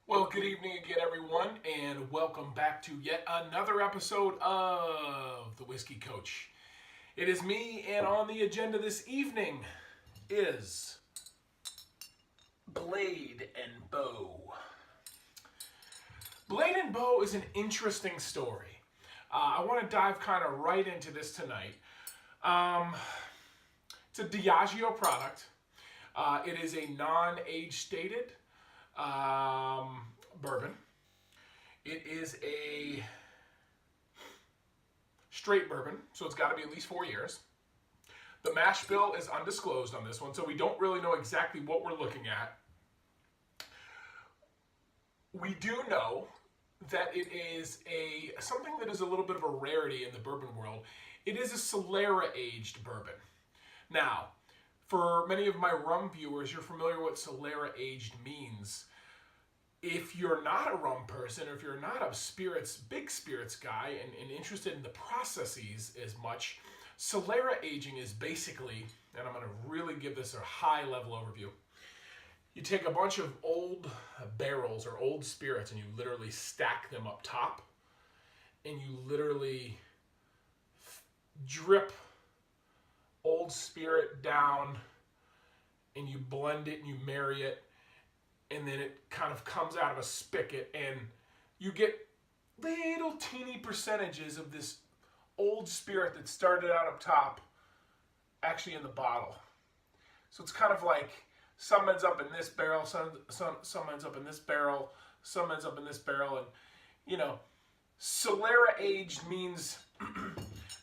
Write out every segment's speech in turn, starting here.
Well, good evening again, everyone, and welcome back to yet another episode of The Whiskey Coach. It is me, and on the agenda this evening is Blade and Bow. Blade and Bow is an interesting story. I want to dive kind of right into this tonight. It's a Diageo product. It is a non-age stated bourbon. It is a straight bourbon, so it's got to be at least 4 years. The mash bill is undisclosed on this one, so we don't really know exactly what we're looking at. We do know that it is something that is a little bit of a rarity in the bourbon world. It is a Solera aged bourbon. Now, for many of my rum viewers, you're familiar with what Solera aged means. If you're not a rum person, or if you're not a big spirits guy, and interested in the processes as much, Solera aging is basically, and I'm going to really give this a high level overview. You take a bunch of old barrels or old spirits and you literally stack them up top, and you literally drip old spirit down, and you blend it and you marry it, and then it kind of comes out of a spigot, and you get little teeny percentages of this old spirit that started out up top actually in the bottle. So it's kind of like some ends up in this barrel, some ends up in this barrel, some ends up in this barrel, and Solera aged means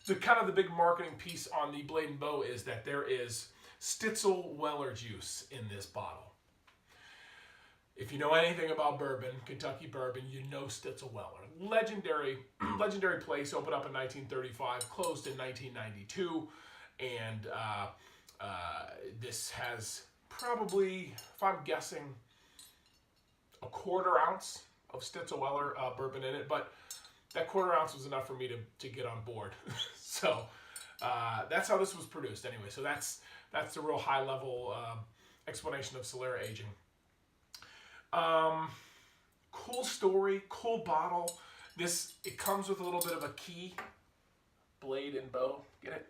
the kind of the big marketing piece on the Blade and Bow is that there is Stitzel Weller juice in this bottle. If you know anything about bourbon, Kentucky bourbon, you know Stitzel Weller. Legendary place, opened up in 1935, closed in 1992, and this has probably, if I'm guessing, a quarter ounce of Stitzel Weller bourbon in it, but that quarter ounce was enough for me to get on board. So that's how this was produced anyway. So that's the real high level explanation of Solera aging. Cool story, cool bottle. It comes with a little bit of a key, Blade and Bow, get it?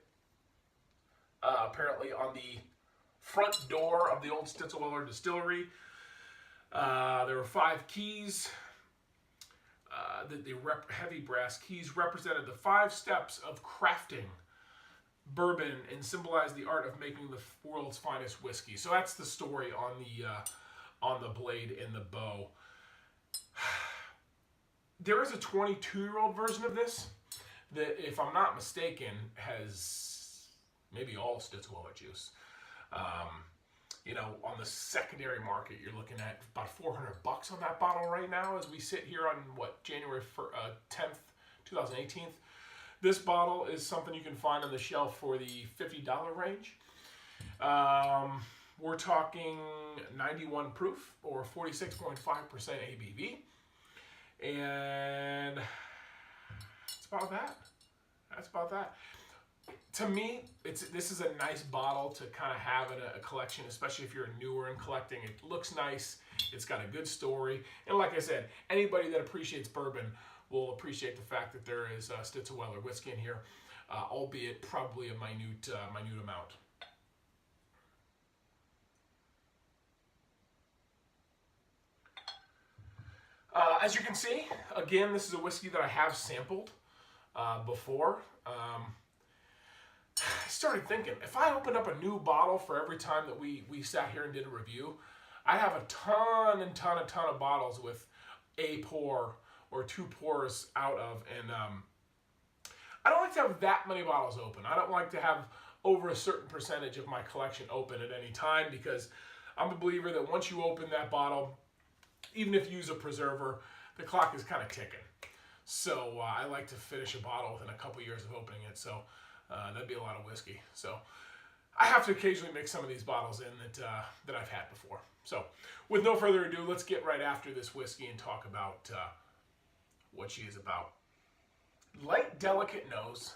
Apparently on the front door of the old Stitzel Weller distillery, there were 5 keys. The heavy brass keys represented the 5 steps of crafting bourbon and symbolized the art of making the world's finest whiskey. So that's the story on the Blade and the Bow. There is a 22-year-old version of this that, if I'm not mistaken, has maybe all Stitzel Weller juice. On the secondary market, you're looking at about $400 on that bottle right now as we sit here on, January 10th, 2018. This bottle is something you can find on the shelf for the $50 range. We're talking 91 proof or 46.5% ABV. And that's about that. To me, this is a nice bottle to kind of have in a collection, especially if you're newer in collecting. It looks nice. It's got a good story. And like I said, anybody that appreciates bourbon will appreciate the fact that there is Stitzel Weller whiskey in here, albeit probably a minute amount. As you can see, again, this is a whiskey that I have sampled before. I started thinking, if I opened up a new bottle for every time that we sat here and did a review, I have a ton of bottles with a pour or 2 pours out of, and I don't like to have that many bottles open. I don't like to have over a certain percentage of my collection open at any time, because I'm a believer that once you open that bottle, even if you use a preserver, the clock is kind of ticking. So I like to finish a bottle within a couple years of opening it. So that'd be a lot of whiskey. So I have to occasionally mix some of these bottles in that I've had before. So with no further ado, let's get right after this whiskey and talk about what she is about. Light, delicate nose.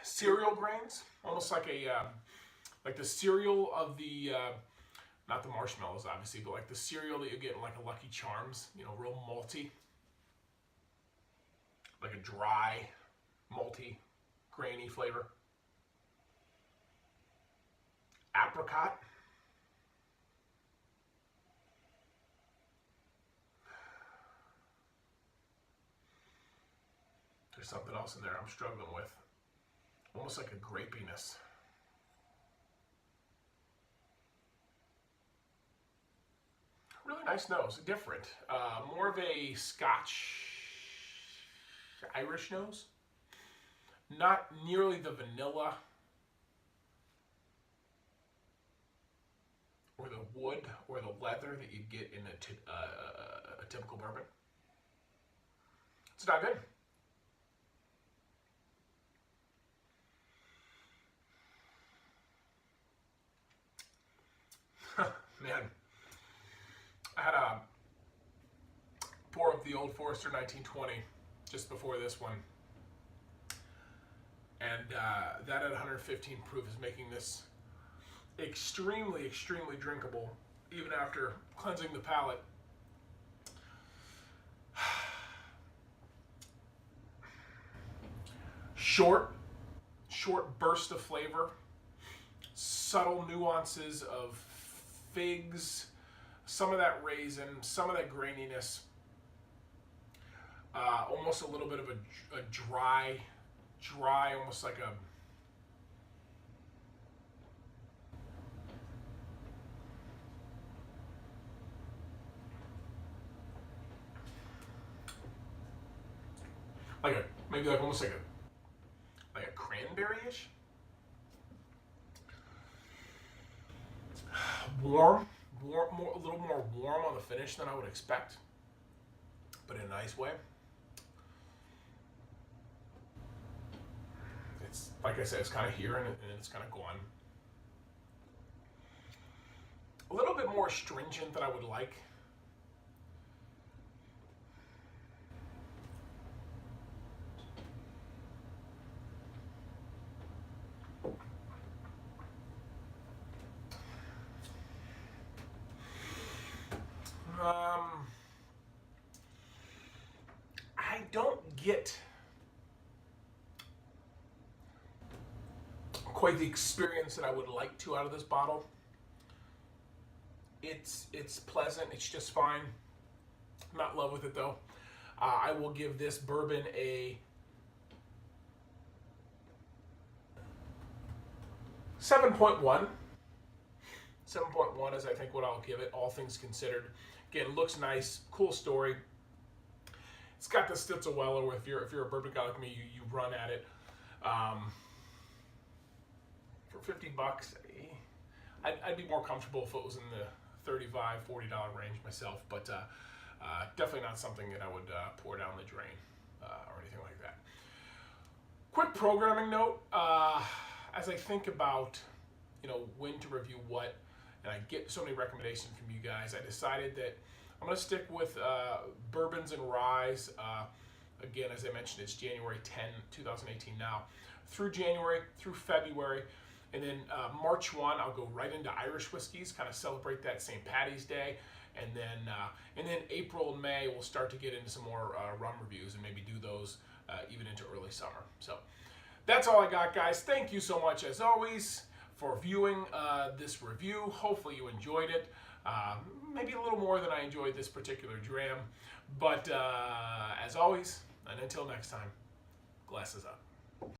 cereal grains, almost like like the cereal of the not the marshmallows obviously, but like the cereal that you get in like a Lucky Charms, you know, real malty, like a dry, malty, grainy flavor. Apricot. There's something else in there I'm struggling with. Almost like a grapiness. Really nice nose, different. More of a Scotch Irish nose. Not nearly the vanilla or the wood or the leather that you get in a typical bourbon. It's not good. Man, I had a pour of the Old Forester 1920 just before this one, and that at 115 proof is making this extremely, extremely drinkable, even after cleansing the palate. Short burst of flavor, subtle nuances of figs, some of that raisin, some of that graininess, almost a little bit of a dry, almost like a maybe like almost like a cranberry-ish. Warm, more, a little more warm on the finish than I would expect, but in a nice way. It's like I said, it's kind of here and it's kind of gone. A little bit more stringent than I would like. I don't get quite the experience that I would like to out of this bottle. It's pleasant. It's just fine. I'm not in love with it though. I will give this bourbon a 7.1. 7.1 is I think what I'll give it, all things considered. Again, looks nice, cool story. It's got the Stitzel-Weller with, if you're a bourbon guy like me, you run at it. For 50 bucks, I'd be more comfortable if it was in the $35, $40 range myself, but definitely not something that I would pour down the drain or anything like that. Quick programming note, as I think about, you know, when to review what, and I get so many recommendations from you guys, I decided that I'm going to stick with bourbons and ryes. Again, as I mentioned, it's January 10, 2018 now. Through January, through February, and then March 1, I'll go right into Irish whiskeys, kind of celebrate that St. Patty's Day. And then April and May, we'll start to get into some more rum reviews and maybe do those even into early summer. So that's all I got, guys. Thank you so much, as always, for viewing this review. Hopefully you enjoyed it. Maybe a little more than I enjoyed this particular dram. But as always, and until next time, glasses up.